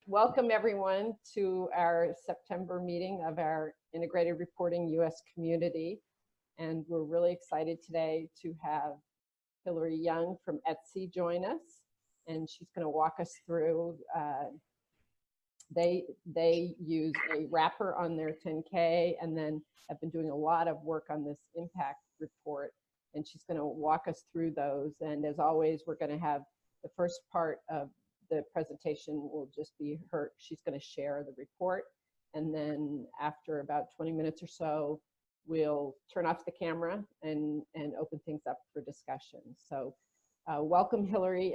Welcome everyone to our September meeting of our Integrated Reporting US community. And we're really excited today to have Hilary Young from Etsy join us. And she's going to walk us through, they use a wrapper on their 10K and then have been doing a lot of work on this impact report. And she's going to walk us through those. And as always, we're going to have the first part of the presentation will just be her. She's going to share the report. And then after about 20 minutes or so, we'll turn off the camera and open things up for discussion. So welcome, Hilary.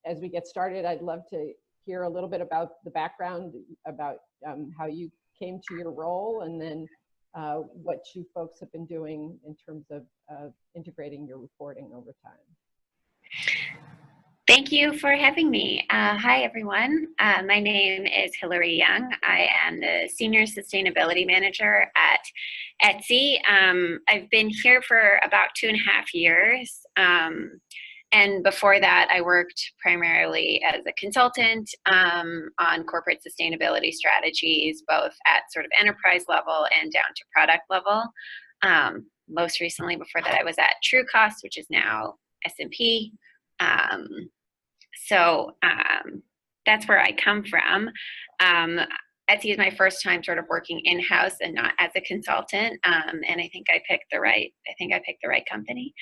As we get started, I'd love to hear a little bit about the background, about how you came to your role, and then what you folks have been doing in terms of integrating your reporting over time. Thank you for having me. Hi, everyone. My name is Hilary Young. I am the Senior Sustainability Manager at Etsy. I've been here for about 2.5 years. And before that, I worked primarily as a consultant on corporate sustainability strategies, both at sort of enterprise level and down to product level. Most recently, before that, I was at True Cost, which is now S&P. So that's where I come from. Etsy is my first time sort of working in-house and not as a consultant. And I think I picked the right company.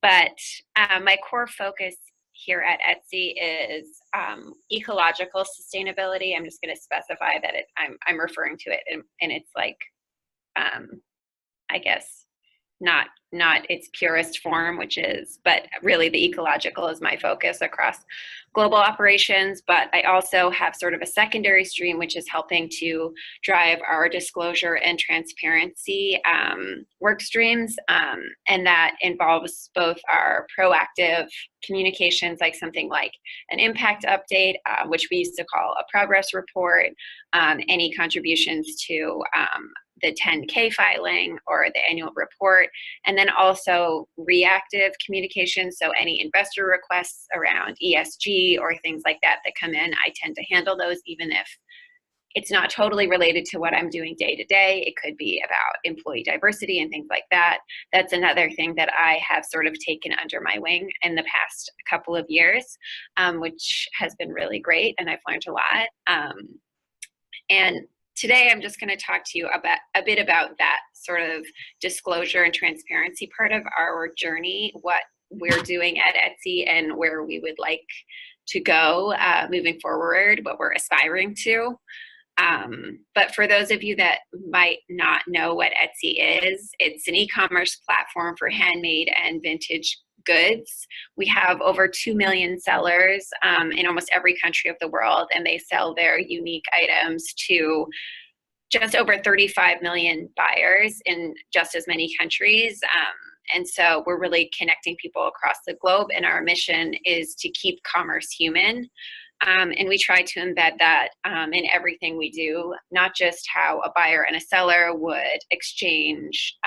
But my core focus here at Etsy is ecological sustainability. I'm just going to specify that I'm referring to it and it's like, I guess, not its purest form, but really the ecological is my focus across global operations. But I also have sort of a secondary stream, which is helping to drive our disclosure and transparency work streams. And that involves both our proactive communications, like something like an impact update, which we used to call a progress report, any contributions to the 10K filing or the annual report, and then also reactive communication. So any investor requests around ESG or things like that come in, I tend to handle those, even if it's not totally related to what I'm doing day to day. It could be about employee diversity and things like that. That's another thing that I have sort of taken under my wing in the past couple of years, which has been really great, and I've learned a lot. And today, I'm just going to talk to you about a bit about that sort of disclosure and transparency part of our journey, what we're doing at Etsy and where we would like to go moving forward, what we're aspiring to. But for those of you that might not know what Etsy is, it's an e-commerce platform for handmade and vintage goods. We have over 2 million sellers in almost every country of the world, and they sell their unique items to just over 35 million buyers in just as many countries. And so we're really connecting people across the globe, and our mission is to keep commerce human. And we try to embed that in everything we do, not just how a buyer and a seller would exchange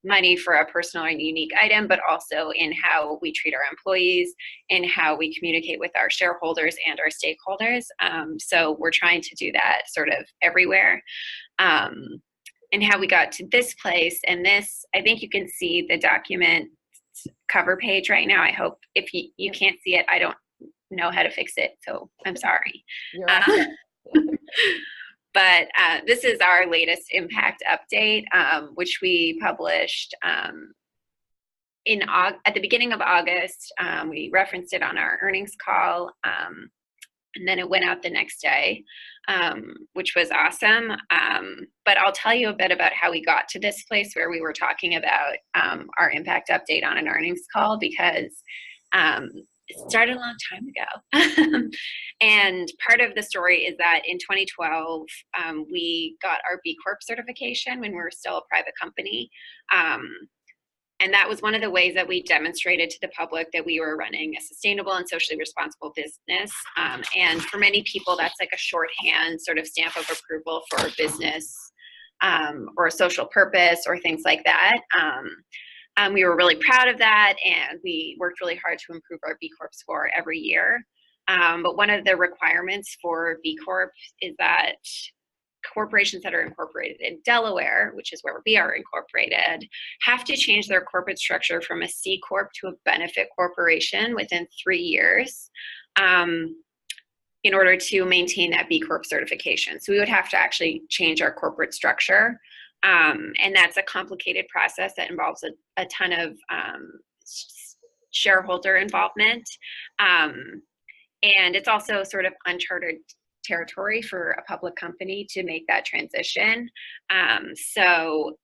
money for a personal and unique item, but also in how we treat our employees and how we communicate with our shareholders and our stakeholders. So we're trying to do that sort of everywhere. And how we got to this place, and this, I think you can see the document cover page right now. I hope if you can't see it, I don't know how to fix it, so I'm sorry. But this is our latest impact update, which we published at the beginning of August. We referenced it on our earnings call, and then it went out the next day, which was awesome. But I'll tell you a bit about how we got to this place where we were talking about our impact update on an earnings call, because it started a long time ago. And part of the story is that in 2012, we got our B Corp certification when we were still a private company. And that was one of the ways that we demonstrated to the public that we were running a sustainable and socially responsible business. And for many people, that's like a shorthand sort of stamp of approval for a business or a social purpose or things like that. We were really proud of that, and we worked really hard to improve our B Corp score every year. But one of the requirements for B Corp is that corporations that are incorporated in Delaware, which is where we are incorporated, have to change their corporate structure from a C Corp to a benefit corporation within 3 years in order to maintain that B Corp certification. So we would have to actually change our corporate structure. And that's a complicated process that involves a ton of shareholder involvement. And it's also sort of uncharted territory for a public company to make that transition. So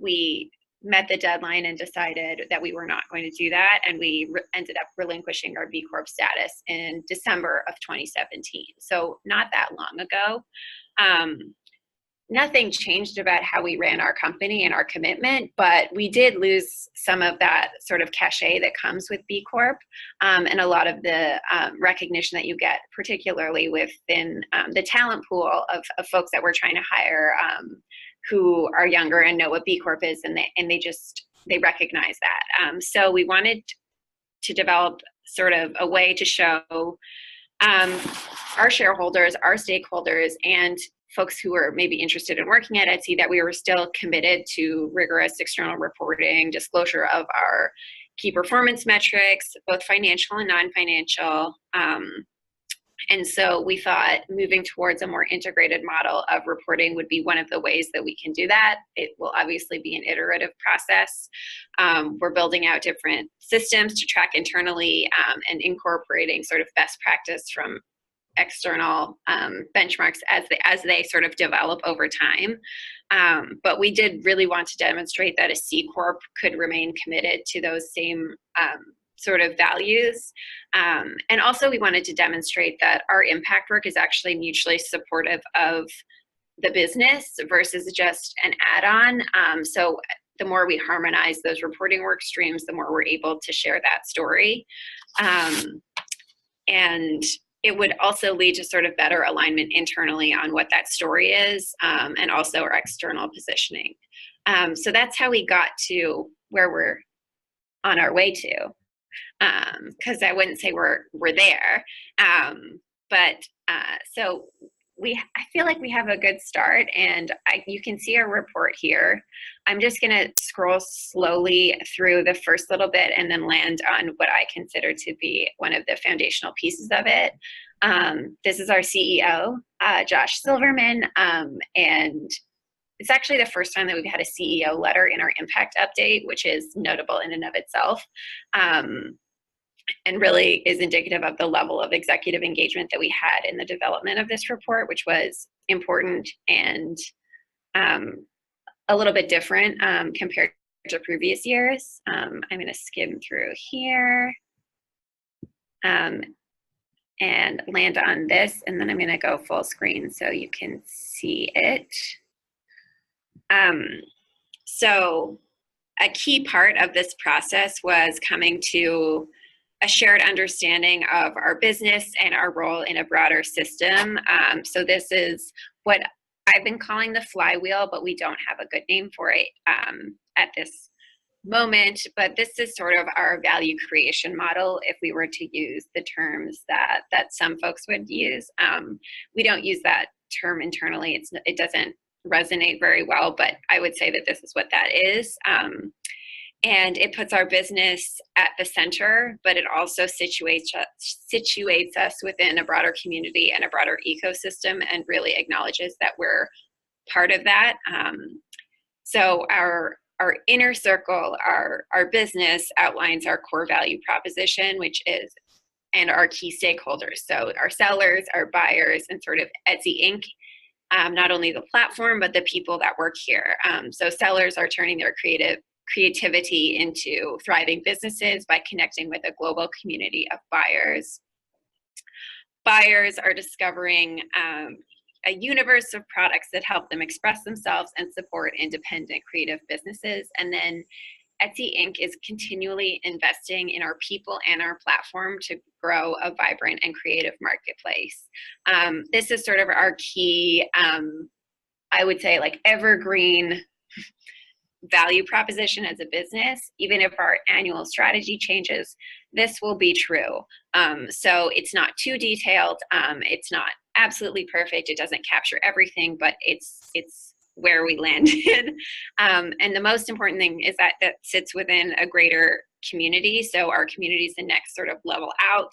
we met the deadline and decided that we were not going to do that. And we ended up relinquishing our B Corp status in December of 2017. So not that long ago. Nothing changed about how we ran our company and our commitment, but we did lose some of that sort of cachet that comes with B Corp, and a lot of the recognition that you get, particularly within the talent pool of folks that we're trying to hire who are younger and know what B Corp is, and they recognize that. So we wanted to develop sort of a way to show our shareholders, our stakeholders, and folks who are maybe interested in working at Etsy that we were still committed to rigorous external reporting, disclosure of our key performance metrics, both financial and non-financial. And so we thought moving towards a more integrated model of reporting would be one of the ways that we can do that. It will obviously be an iterative process. We're building out different systems to track internally and incorporating sort of best practice from external benchmarks as they sort of develop over time. But we did really want to demonstrate that a C Corp could remain committed to those same sort of values. And also we wanted to demonstrate that our impact work is actually mutually supportive of the business versus just an add-on. So the more we harmonize those reporting work streams, the more we're able to share that story. And it would also lead to sort of better alignment internally on what that story is, and also our external positioning. So that's how we got to where we're on our way to. Because I wouldn't say we're there. So I feel like we have a good start, and you can see our report here. I'm just going to scroll slowly through the first little bit and then land on what I consider to be one of the foundational pieces of it. This is our CEO, Josh Silverman, and it's actually the first time that we've had a CEO letter in our impact update, which is notable in and of itself. And really is indicative of the level of executive engagement that we had in the development of this report, which was important and a little bit different compared to previous years. I'm going to skim through here and land on this, and then I'm going to go full screen so you can see it. So a key part of this process was coming to a shared understanding of our business and our role in a broader system. So this is what I've been calling the Flywheel, but we don't have a good name for it at this moment. But this is sort of our value creation model if we were to use the terms that some folks would use. We don't use that term internally. It doesn't resonate very well, but I would say that this is what that is. And it puts our business at the center, but it also situates us within a broader community and a broader ecosystem, and really acknowledges that we're part of that. So our inner circle, our business outlines our core value proposition, which is, and our key stakeholders. So our sellers, our buyers, and sort of Etsy Inc., not only the platform, but the people that work here. So sellers are turning their creativity into thriving businesses by connecting with a global community of buyers. Buyers are discovering a universe of products that help them express themselves and support independent creative businesses. And then Etsy Inc. is continually investing in our people and our platform to grow a vibrant and creative marketplace. This is sort of our key, I would say, like evergreen value proposition as a business, even if our annual strategy changes, this will be true. So it's not too detailed. It's not absolutely perfect. It doesn't capture everything, but it's where we landed. And the most important thing is that that sits within a greater community. So our community is the next sort of level out.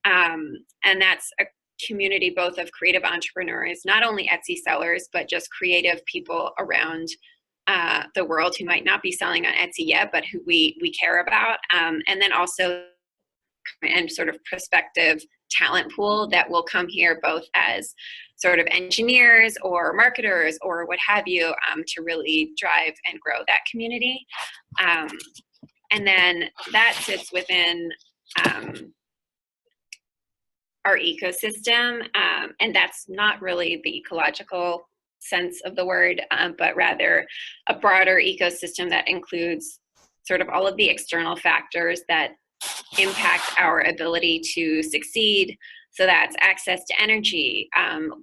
And that's a community both of creative entrepreneurs, not only Etsy sellers, but just creative people around the world who might not be selling on Etsy yet, but who we care about. And then also and sort of prospective talent pool that will come here both as sort of engineers or marketers or what have you, to really drive and grow that community. And then that sits within our ecosystem, and that's not really the ecological sense of the word, but rather a broader ecosystem that includes sort of all of the external factors that impact our ability to succeed. So that's access to energy,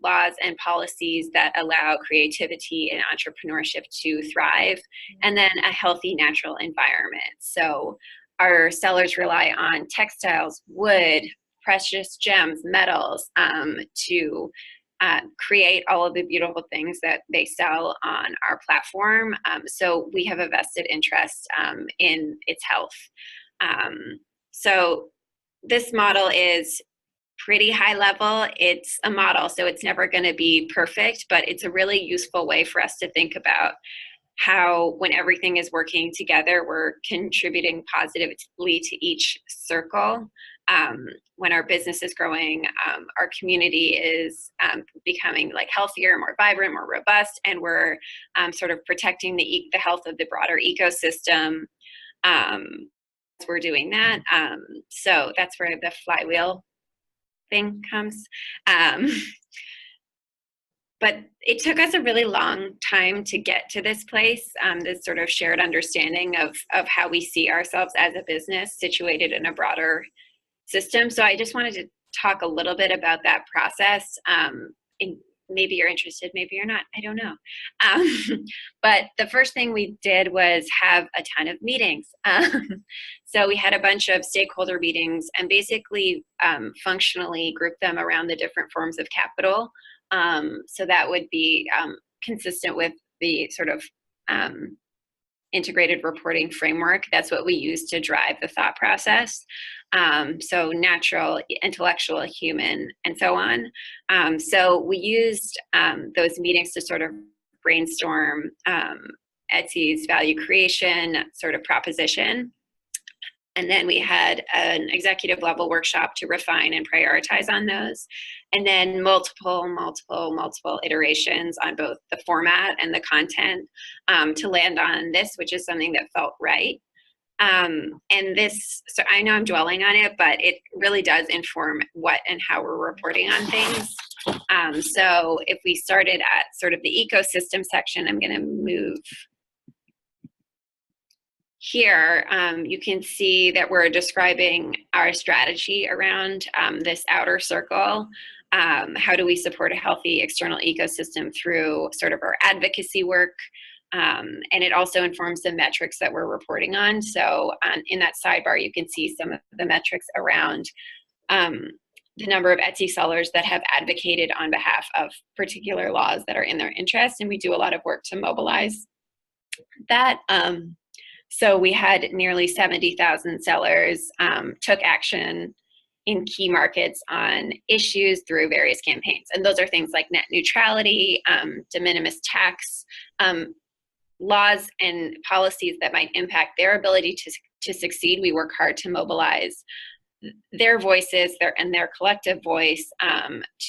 laws and policies that allow creativity and entrepreneurship to thrive, and then a healthy natural environment. So our sellers rely on textiles, wood, precious gems, metals, to create all of the beautiful things that they sell on our platform. So we have a vested interest in its health. So this model is pretty high level. It's a model, so it's never going to be perfect, but it's a really useful way for us to think about how, when everything is working together, we're contributing positively to each circle. When our business is growing, our community is becoming like healthier, more vibrant, more robust, and we're sort of protecting the health of the broader ecosystem. We're doing that. So that's where the flywheel thing comes. But it took us a really long time to get to this place, this sort of shared understanding of how we see ourselves as a business situated in a broader system. So I just wanted to talk a little bit about that process. And maybe you're interested, maybe you're not, I don't know. But the first thing we did was have a ton of meetings. So we had a bunch of stakeholder meetings and basically functionally grouped them around the different forms of capital. So that would be consistent with the sort of integrated reporting framework. That's what we use to drive the thought process. So natural, intellectual, human, and so on. So we used those meetings to sort of brainstorm Etsy's value creation sort of proposition. And then we had an executive level workshop to refine and prioritize on those. And then multiple iterations on both the format and the content to land on this, which is something that felt right. And this, so I know I'm dwelling on it, but it really does inform what and how we're reporting on things. So if we started at sort of the ecosystem section, I'm gonna move here. You can see that we're describing our strategy around this outer circle. How do we support a healthy external ecosystem through sort of our advocacy work? And it also informs the metrics that we're reporting on. So in that sidebar, you can see some of the metrics around the number of Etsy sellers that have advocated on behalf of particular laws that are in their interest. And we do a lot of work to mobilize that. So we had nearly 70,000 sellers took action in key markets on issues through various campaigns. And those are things like net neutrality, de minimis tax, laws and policies that might impact their ability to succeed. We work hard to mobilize their voices and their collective voice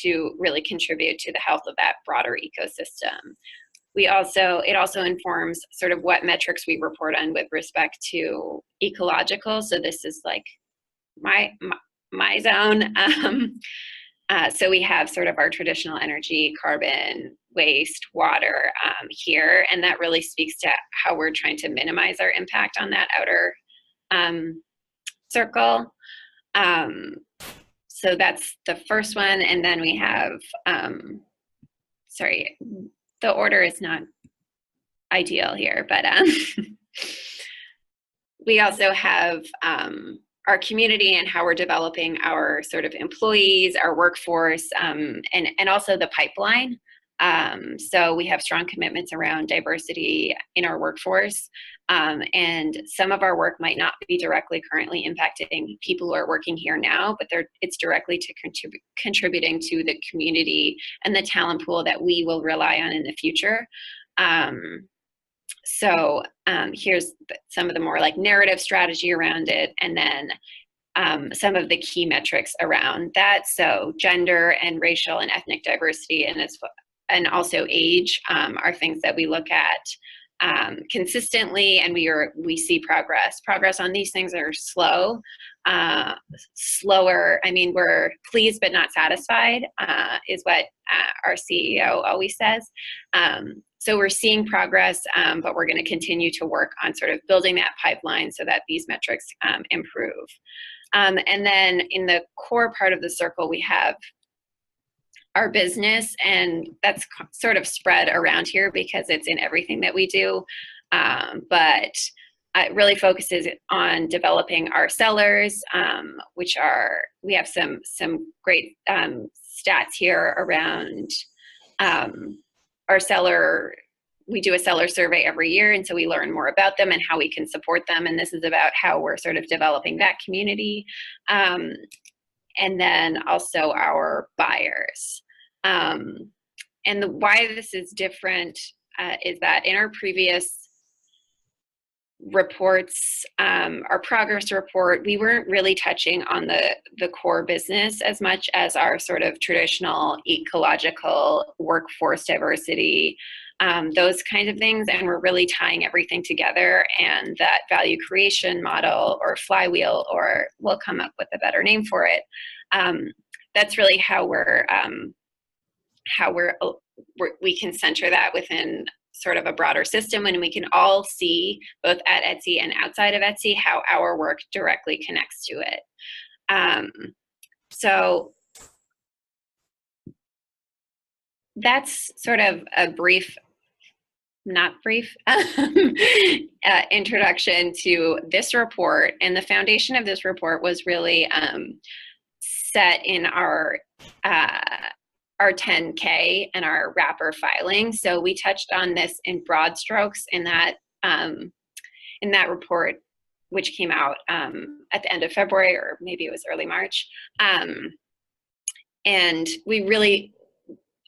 to really contribute to the health of that broader ecosystem. It also informs sort of what metrics we report on with respect to ecological. So this is like my zone. So we have sort of our traditional energy, carbon, waste, water here, and that really speaks to how we're trying to minimize our impact on that outer circle. So that's the first one, and then we have, sorry, the order is not ideal here, but we also have our community and how we're developing our sort of employees, our workforce, and also the pipeline. So we have strong commitments around diversity in our workforce. And some of our work might not be directly currently impacting people who are working here now, but it's directly to contributing to the community and the talent pool that we will rely on in the future. So here's some of the more like narrative strategy around it, and then some of the key metrics around that. So gender and racial and ethnic diversity, and also age are things that we look at consistently, and we see progress. Progress on these things are slower. I mean, we're pleased but not satisfied, is what our CEO always says. So we're seeing progress, but we're going to continue to work on sort of building that pipeline so that these metrics improve. And then in the core part of the circle, we have our business, and that's sort of spread around here because it's in everything that we do. But it really focuses on developing our sellers, we have some great stats here around our seller. We do a seller survey every year, and so we learn more about them and how we can support them. And this is about how we're sort of developing that community. And then also our buyers. And why this is different is that in our previous reports, our progress report, we weren't really touching on the core business as much as our sort of traditional ecological workforce diversity, those kinds of things. And we're really tying everything together, and that value creation model, or flywheel, or we'll come up with a better name for it. That's really how we can center that within sort of a broader system, and we can all see, both at Etsy and outside of Etsy, how our work directly connects to it. So that's sort of a brief, not brief, introduction to this report. And the foundation of this report was really set in our 10K and our wrapper filing. So we touched on this in broad strokes in that report, which came out at the end of February, or maybe it was early March. And we really,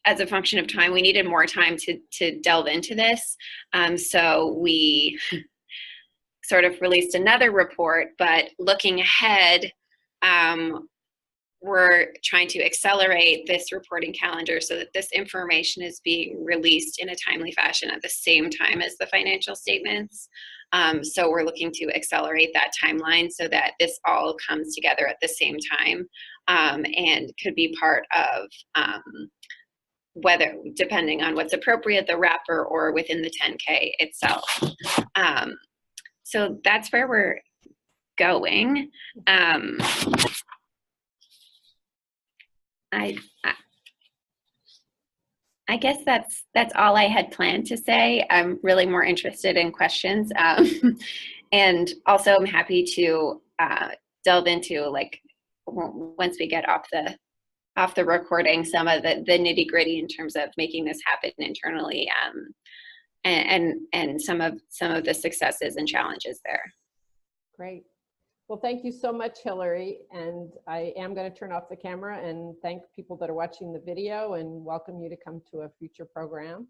as a function of time, we needed more time to delve into this. So we sort of released another report, but looking ahead, we're trying to accelerate this reporting calendar so that this information is being released in a timely fashion at the same time as the financial statements. So we're looking to accelerate that timeline so that this all comes together at the same time, and could be part of whether, depending on what's appropriate, the wrapper or within the 10K itself. So that's where we're going. I guess that's all I had planned to say. I'm really more interested in questions, and also I'm happy to delve into, like, once we get off the recording, some of the nitty gritty in terms of making this happen internally, and some of the successes and challenges there. Great. Well, thank you so much, Hilary. And I am going to turn off the camera and thank people that are watching the video and welcome you to come to a future program.